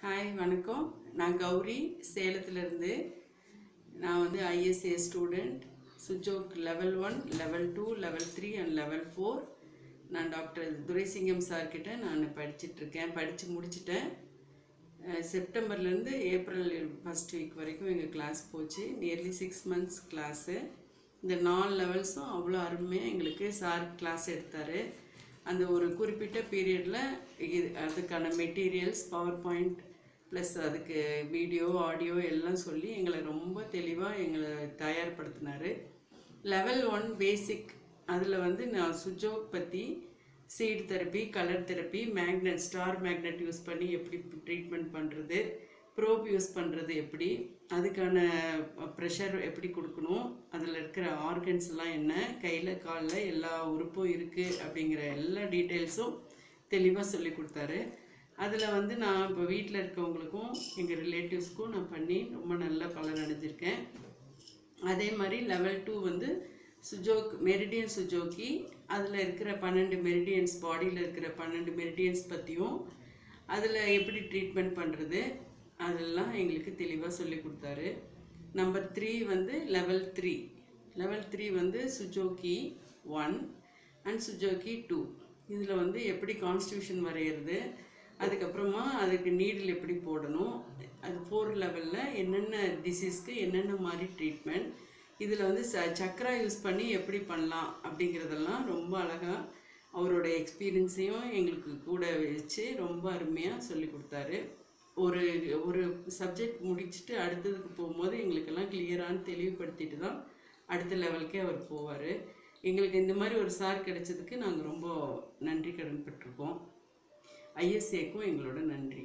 Hi வணக்கம். நான் கௌரி சேலத்திலிருந்து. நான் வந்து ISA student. Su Jok level 1, level 2, level 3 and level 4. நான் டாக்டர் துரைசிங்கம் சார்கிட்ட நான் படிச்சுட்ருக்கேன். படித்து முடிச்சிட்டேன். செப்டம்பர்லேருந்து ஏப்ரல் ஃபஸ்ட் வீக் வரைக்கும் எங்கள் கிளாஸ் போச்சு. Nearly 6 months class. இந்த 4 லெவல்ஸும் அவ்வளோ அருமையாக எங்களுக்கு சார் கிளாஸ் எடுத்தார். அந்த ஒரு குறிப்பிட்ட பீரியடில் அதுக்கான மெட்டீரியல்ஸ், பவர் பாயிண்ட் ப்ளஸ் அதுக்கு வீடியோ, ஆடியோ எல்லாம் சொல்லி எங்களை ரொம்ப தெளிவாக எங்களை தயார்படுத்தினார். லெவல் 1 பேசிக், அதில் வந்து நான் சுஜோக் பற்றி seat therapy, colour therapy, magnet, star magnet use பண்ணி எப்படி ட்ரீட்மெண்ட் பண்ணுறது, ப்ரோப் யூஸ் பண்ணுறது எப்படி, அதுக்கான ப்ரெஷர் எப்படி கொடுக்கணும், அதில் இருக்கிற ஆர்கன்ஸ்லாம் என்ன, கையில் காலில் எல்லா உறுப்பும் இருக்குது அப்படிங்கிற எல்லா டீட்டெயில்ஸும் தெளிவாக சொல்லி கொடுத்தாரு. அதில் வந்து நான் இப்போ வீட்டில் இருக்கவங்களுக்கும் எங்கள் ரிலேட்டிவ்ஸ்க்கும் நான் பண்ணி ரொம்ப நல்ல பலன் அடைஞ்சிருக்கேன். அதே மாதிரி லெவல் 2 வந்து சுஜோக் மெரிடியன் சுஜோக்கி, அதில் இருக்கிற 12 மெரிடியன்ஸ், பாடியில் இருக்கிற 12 மெரிடியன்ஸ் பற்றியும் அதில் எப்படி ட்ரீட்மெண்ட் பண்ணுறது அதெல்லாம் எங்களுக்கு தெளிவாக சொல்லி கொடுத்தாரு. நம்பர் 3 வந்து லெவல் 3. லெவல் 3 வந்து சுஜோக்கி 1 அண்ட் சுஜோக்கி 2. இதில் வந்து எப்படி கான்ஸ்டியூஷன் வரைகிறது, அதுக்கப்புறமா அதுக்கு நீடில் எப்படி போடணும், அது 4 லெவலில் என்னென்ன டிசீஸ்க்கு என்னென்ன மாதிரி ட்ரீட்மெண்ட், இதில் வந்து சக்கரா யூஸ் பண்ணி எப்படி பண்ணலாம் அப்படிங்கிறதெல்லாம் ரொம்ப அழகாக அவரோட எக்ஸ்பீரியன்ஸையும் எங்களுக்கு கூட வச்சு ரொம்ப அருமையாக சொல்லி கொடுத்தாரு. ஒரு ஒரு சப்ஜெக்ட் முடிச்சுட்டு அடுத்ததுக்கு போகும்போது எங்களுக்கெல்லாம் கிளியரானு தெளிவுபடுத்திட்டு தான் அடுத்த லெவலுக்கே அவர் போவார். எங்களுக்கு இந்த மாதிரி ஒரு சார் கிடைச்சதுக்கு நாங்கள் ரொம்ப நன்றி கடன் பட்டிருக்கோம். ஐஎஸ்ஏக்கும் எங்களோட நன்றி.